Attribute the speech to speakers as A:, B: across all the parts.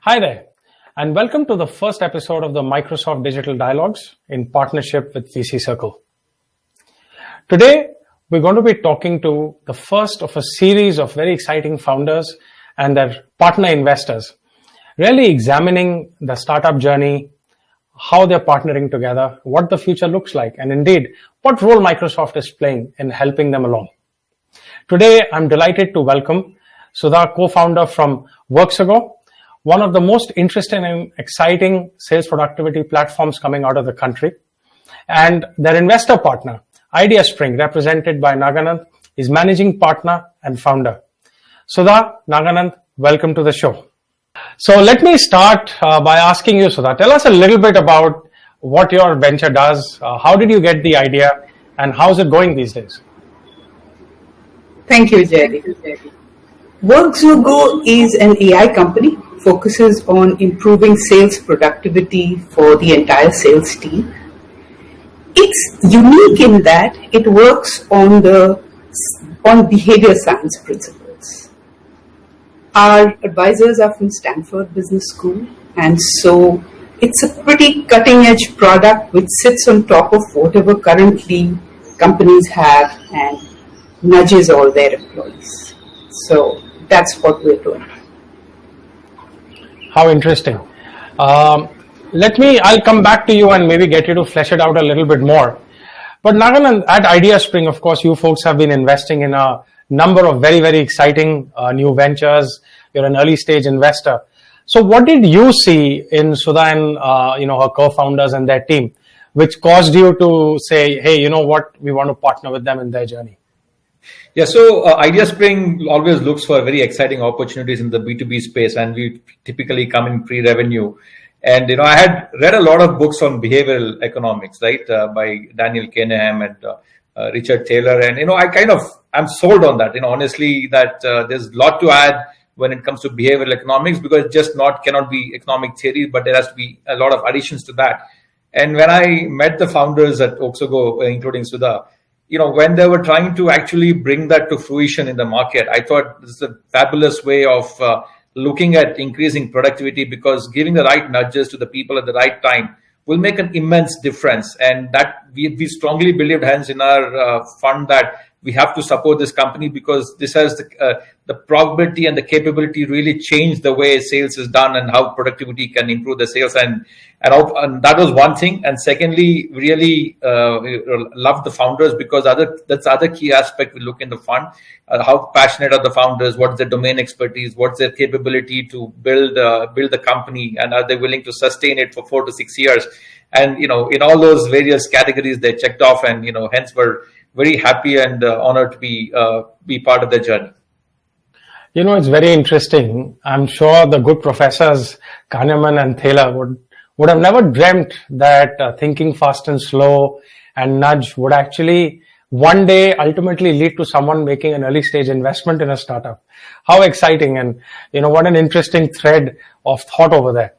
A: Hi there, and welcome to the first episode of the Microsoft Digital Dialogues in partnership with VC Circle. Today, we're going to be talking to the first of a series of very exciting founders and their partner investors, really examining the startup journey, how they're partnering together, what the future looks like, and indeed, what role Microsoft is playing in helping them along. Today, I'm delighted to welcome Sudha, co-founder from Worxogo, one of the most interesting and exciting sales productivity platforms coming out of the country. And their investor partner, Ideaspring, represented by Naganand, is managing partner and founder. Sudha, Naganand, welcome to the show. So let me start by asking you, Sudha, tell us a little bit about what your venture does. How did you get the idea and how's it going these days?
B: Thank you, Jerry. Worxogo is an AI company, focuses on improving sales productivity for the entire sales team. It's unique in that it works on behavior science principles. Our advisors are from Stanford Business School, and so it's a pretty cutting-edge product which sits on top of whatever currently companies have and nudges all their employees. So that's what we're doing.
A: How interesting. I'll come back to you and maybe get you to flesh it out a little bit more. But Naganand, at Ideaspring, of course, you folks have been investing in a number of very, very exciting new ventures. You're an early stage investor. So what did you see in Sudha and her co-founders and their team, which caused you to say, hey, you know what, we want to partner with them in their journey?
C: Yeah, so Ideaspring always looks for very exciting opportunities in the B2B space, and we typically come in pre-revenue. And, I had read a lot of books on behavioral economics, right, by Daniel Kahneman and Richard Taylor. And, I'm sold on that, honestly, that there's a lot to add when it comes to behavioral economics, because it just cannot be economic theory, but there has to be a lot of additions to that. And when I met the founders at Worxogo, including Sudha, when they were trying to actually bring that to fruition in the market, I thought this is a fabulous way of looking at increasing productivity, because giving the right nudges to the people at the right time will make an immense difference. And that we strongly believed, hence in our fund, that we have to support this company, because this has the probability and the capability to really change the way sales is done and how productivity can improve the sales. And that was one thing. And secondly, really loved the founders, because that's the other key aspect we look in the fund. How passionate are the founders? What's their domain expertise? What's their capability to build the company? And are they willing to sustain it for 4 to 6 years? And, in all those various categories, they checked off, and, hence we're very happy and honored to be part of the journey.
A: It's very interesting. I'm sure the good professors, Kahneman and Thaler, would have never dreamt that thinking fast and slow and nudge would actually one day ultimately lead to someone making an early stage investment in a startup. How exciting, and what an interesting thread of thought over there.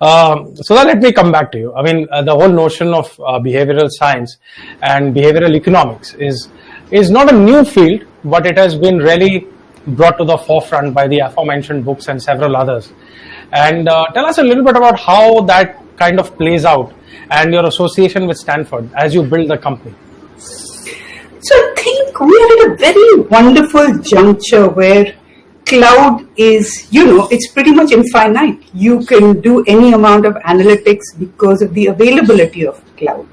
A: So let me come back to you. I mean, the whole notion of behavioral science and behavioral economics is not a new field, but it has been really brought to the forefront by the aforementioned books and several others. And tell us a little bit about how that kind of plays out and your association with Stanford as you build the company.
B: So I think we are at a very wonderful juncture where cloud is, it's pretty much infinite. You can do any amount of analytics because of the availability of cloud.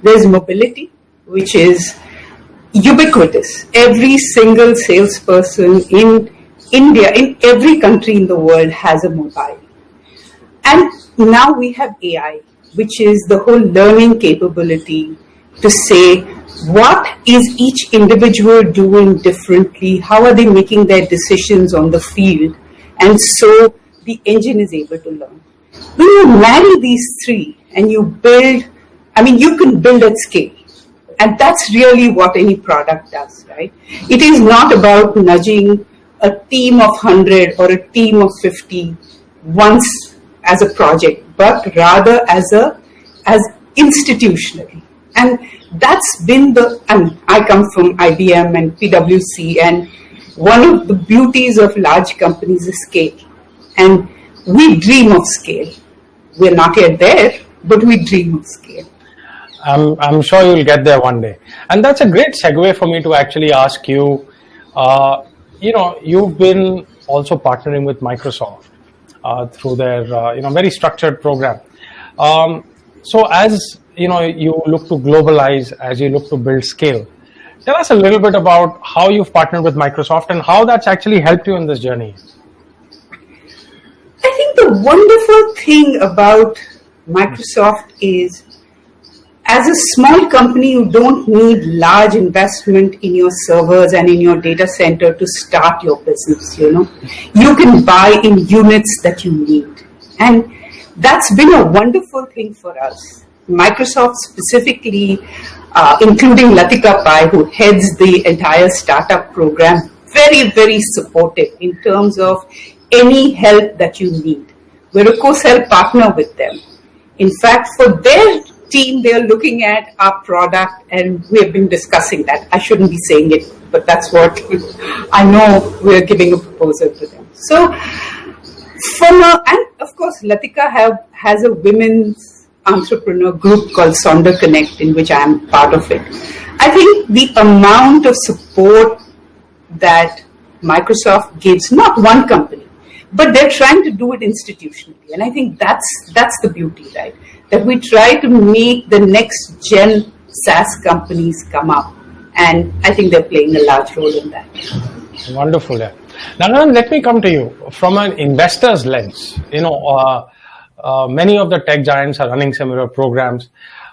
B: There's mobility, which is ubiquitous. Every single salesperson in India, in every country in the world, has a mobile. And now we have AI, which is the whole learning capability to say, what is each individual doing differently? How are they making their decisions on the field? And so the engine is able to learn. When you marry these three and you build, you can build at scale. And that's really what any product does, right? It is not about nudging a team of 100 or a team of 50 once as a project, but rather as institutionally. And that's been I come from IBM and PwC, and one of the beauties of large companies is scale. And we dream of scale. We're not yet there, but we dream of scale.
A: I'm sure you'll get there one day. And that's a great segue for me to actually ask you, you've been also partnering with Microsoft through their, very structured program. So as, you look to globalize, as you look to build scale, tell us a little bit about how you've partnered with Microsoft and how that's actually helped you in this journey.
B: I think the wonderful thing about Microsoft is, as a small company, you don't need large investment in your servers and in your data center to start your business, You can buy in units that you need. And that's been a wonderful thing for us. Microsoft specifically, including Latika Pai, who heads the entire startup program, very, very supportive in terms of any help that you need. We're a co-sell partner with them. In fact, for their team, they're looking at our product, and we have been discussing that. I shouldn't be saying it, but that's what I know. We're giving a proposal to them. So, and of course, Latika has a women's entrepreneur group called Sonder Connect, in which I am part of it. I think the amount of support that Microsoft gives, not one company, but they're trying to do it institutionally. And I think that's the beauty, right? That we try to make the next gen SaaS companies come up. And I think they're playing a large role in that.
A: Wonderful. Yeah. Now, let me come to you from an investor's lens. Many of the tech giants are running similar programs.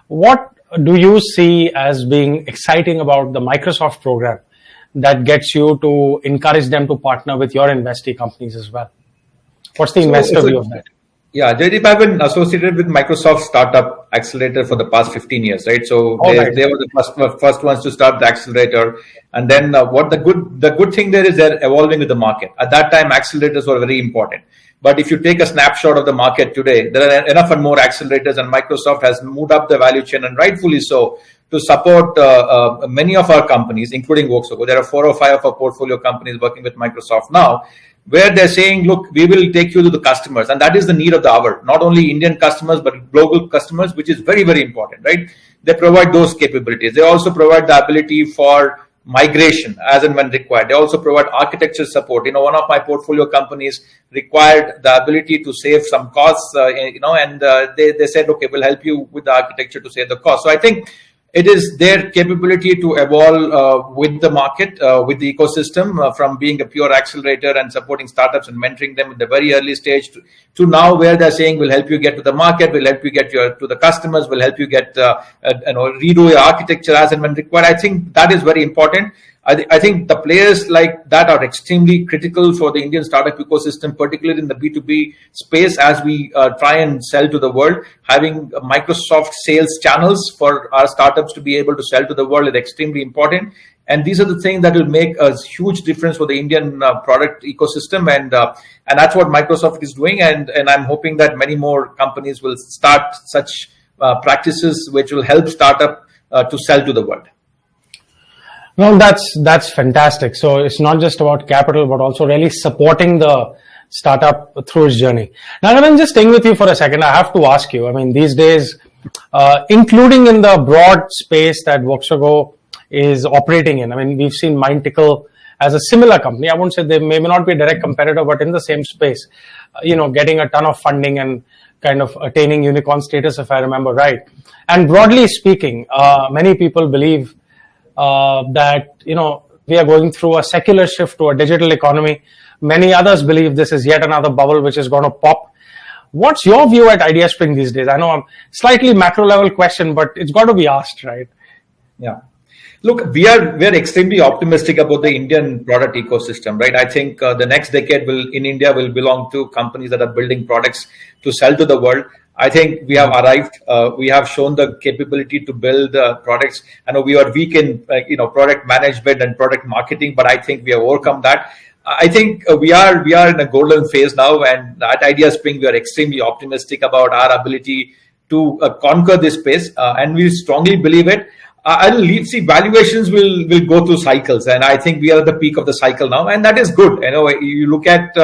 A: What do you see as being exciting about the Microsoft program that gets you to encourage them to partner with your investee companies as well? What's the investor view of that?
C: Yeah, Jaideep, I've been associated with Microsoft Startup Accelerator for the past 15 years, right? So they were the first ones to start the accelerator. And then what the good thing there is, they're evolving with the market. At that time, accelerators were very important. But if you take a snapshot of the market today, there are enough and more accelerators, and Microsoft has moved up the value chain, and rightfully so, to support many of our companies, including Worxogo. There are 4 or 5 of our portfolio companies working with Microsoft now, where they're saying, look, we will take you to the customers. And that is the need of the hour. Not only Indian customers, but global customers, which is very, very important, right? They provide those capabilities. They also provide the ability for migration as and when required. They also provide architecture support. One of my portfolio companies required the ability to save some costs, and they said, okay, we'll help you with the architecture to save the cost. So I think it is their capability to evolve with the market, with the ecosystem, from being a pure accelerator and supporting startups and mentoring them at the very early stage to now where they're saying, we'll help you get to the market, we'll help you get to the customers, we'll help you get, redo your architecture as and when required. I think that is very important. I think the players like that are extremely critical for the Indian startup ecosystem, particularly in the B2B space, as we try and sell to the world. Having Microsoft sales channels for our startups to be able to sell to the world is extremely important. And these are the things that will make a huge difference for the Indian product ecosystem. And that's what Microsoft is doing. And I'm hoping that many more companies will start such practices which will help startup to sell to the world.
A: No, that's fantastic. So it's not just about capital, but also really supporting the startup through its journey. Now, I'm just staying with you for a second. I have to ask you, these days, including in the broad space that Worxogo is operating in, we've seen Mindtickle as a similar company. I won't say they may not be a direct competitor, but in the same space, getting a ton of funding and kind of attaining unicorn status, if I remember right. And broadly speaking, many people believe that, we are going through a secular shift to a digital economy. Many others believe this is yet another bubble which is going to pop. What's your view at Ideaspring these days? I know I'm slightly macro level question, but it's got to be asked, right?
C: Yeah. Look, we are extremely optimistic about the Indian product ecosystem, right? I think the next decade in India will belong to companies that are building products to sell to the world. I think we have arrived. We have shown the capability to build products. I know we are weak in product management and product marketing, but I think we have overcome that. I think we are in a golden phase now, and at Ideaspring we are extremely optimistic about our ability to conquer this space, and we strongly believe it. see, valuations will go through cycles, and I think we are at the peak of the cycle now, and that is good. You look at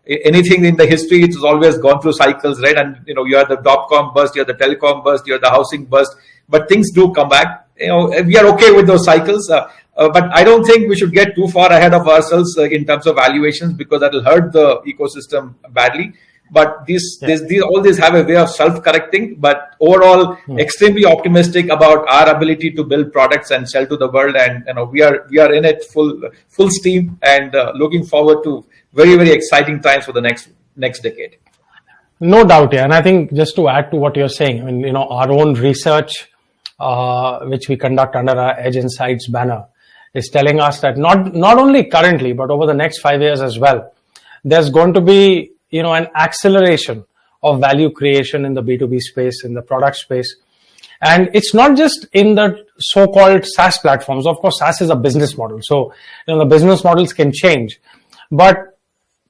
C: anything in the history, it's always gone through cycles, right? And you had the dot-com bust, you had the telecom bust, you had the housing bust, but things do come back. We are okay with those cycles, but I don't think we should get too far ahead of ourselves in terms of valuations, because that will hurt the ecosystem badly. But all these have a way of self-correcting. But overall, extremely optimistic about our ability to build products and sell to the world. And we are in it full steam, and looking forward to very, very exciting times for the next decade.
A: No doubt, yeah. And I think just to add to what you're saying, I mean, our own research, which we conduct under our Edge Insights banner, is telling us that not only currently, but over the next 5 years as well, there's going to be an acceleration of value creation in the B2B space, in the product space. And it's not just in the so-called SaaS platforms. Of course, SaaS is a business model. So, the business models can change. But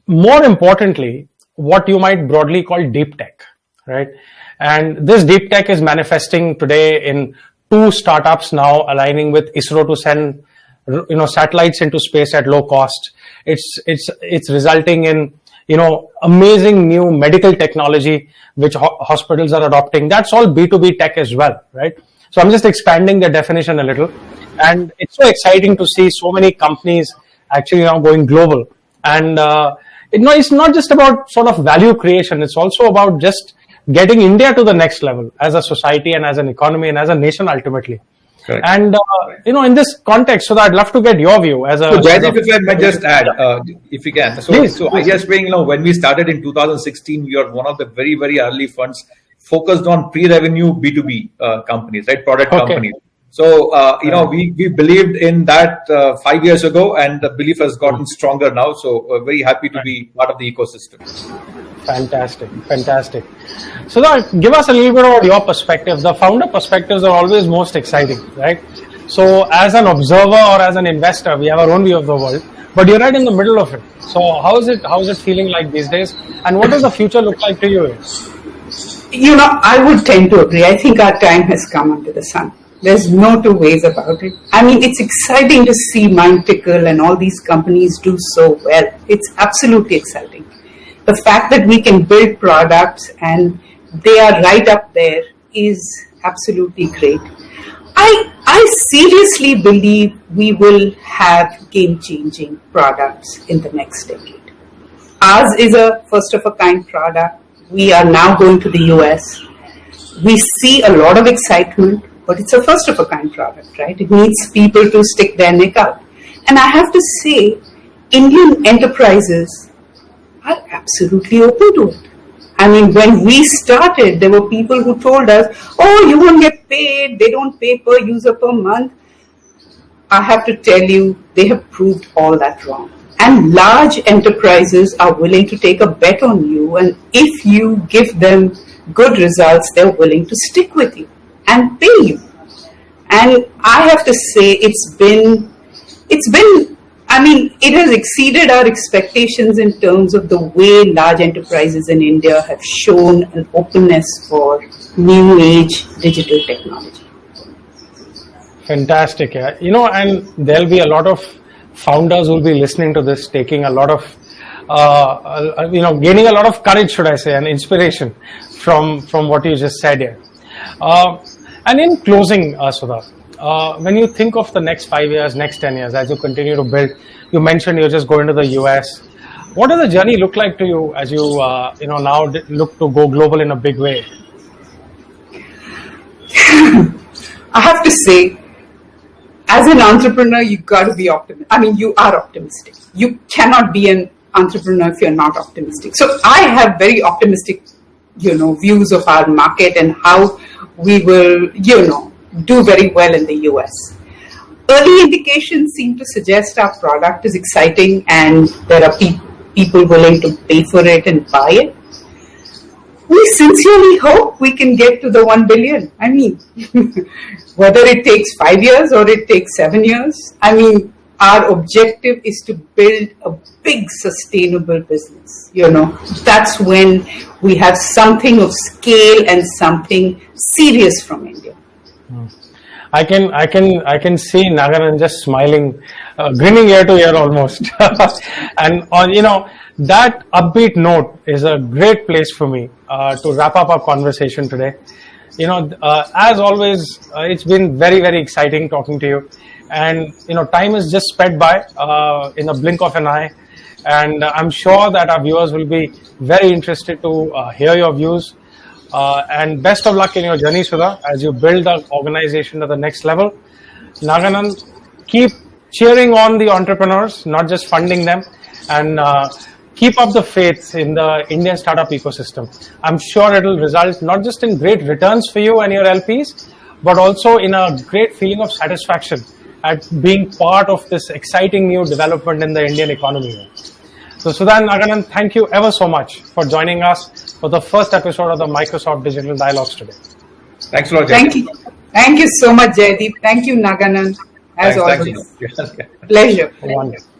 A: more importantly, what you might broadly call deep tech, right? And this deep tech is manifesting today in 2 startups now aligning with ISRO to send, satellites into space at low cost. It's resulting in amazing new medical technology which hospitals are adopting. That's all B2B tech as well, right? So I'm just expanding the definition a little, and it's so exciting to see so many companies actually now going global. And it's not just about sort of value creation. It's also about just getting India to the next level as a society and as an economy and as a nation ultimately.
C: Correct.
A: And in this context, so I'd love to get your view as a.
C: So, Jaideep, if I may just add, if you can. So, Ideaspring, when we started in 2016, we were one of the very, very early funds focused on pre-revenue B2B companies, right? Product companies. So, we believed in that 5 years ago, and the belief has gotten stronger now. So, we're very happy to be part of the ecosystem.
A: Fantastic. So now, give us a little bit of your perspective. The founder perspectives are always most exciting, right? So as an observer or as an investor, we have our own view of the world, but you're right in the middle of it. So how is it feeling like these days? And what does the future look like to you?
B: I would tend to agree. I think our time has come under the sun. There's no two ways about it. I mean, it's exciting to see MindTickle and all these companies do so well. It's absolutely exciting. The fact that we can build products and they are right up there is absolutely great. I seriously believe we will have game-changing products in the next decade. Ours is a first-of-a-kind product. We are now going to the US. We see a lot of excitement, but it's a first-of-a-kind product, right? It needs people to stick their neck out. And I have to say, Indian enterprises are absolutely open to it. I mean, when we started, there were people who told us, oh, you won't get paid, they don't pay per user per month. I have to tell you, they have proved all that wrong. And large enterprises are willing to take a bet on you, and if you give them good results, they're willing to stick with you and pay you. And I have to say, it has exceeded our expectations in terms of the way large enterprises in India have shown an openness for new age digital technology.
A: Fantastic. Yeah. And there'll be a lot of founders who will be listening to this, taking a lot of, gaining a lot of courage, should I say, and inspiration from what you just said here. And in closing, Sudha, when you think of the next 5 years, next 10 years, as you continue to build, you mentioned you're just going to the US. What does the journey look like to you as you, now look to go global in a big way?
B: I have to say, as an entrepreneur, you got to be optimistic. I mean, you are optimistic. You cannot be an entrepreneur if you're not optimistic. So I have very optimistic, views of our market and how we will, do very well in the US. Early indications seem to suggest our product is exciting and there are people willing to pay for it and buy it. We sincerely hope we can get to the 1 billion. I mean, whether it takes 5 years or it takes 7 years, our objective is to build a big sustainable business. That's when we have something of scale and something serious from India.
A: I can see Naganan just smiling, grinning ear to ear almost. And on, that upbeat note is a great place for me to wrap up our conversation today. As always, it's been very, very exciting talking to you. And, time has just sped by in a blink of an eye. And I'm sure that our viewers will be very interested to hear your views. And best of luck in your journey, Sudha, as you build the organization to the next level. Naganan, keep cheering on the entrepreneurs, not just funding them, and keep up the faith in the Indian startup ecosystem. I'm sure it will result not just in great returns for you and your LPs, but also in a great feeling of satisfaction at being part of this exciting new development in the Indian economy. So Sudha and Naganan, thank you ever so much for joining us for the first episode of the Microsoft Digital Dialogues today.
C: Thanks a lot, Jaideep.
B: Thank you. Thank you so much, Jaideep. Thank you, Naganan. As always.
C: Thank you.
B: Pleasure.
A: Wonderful.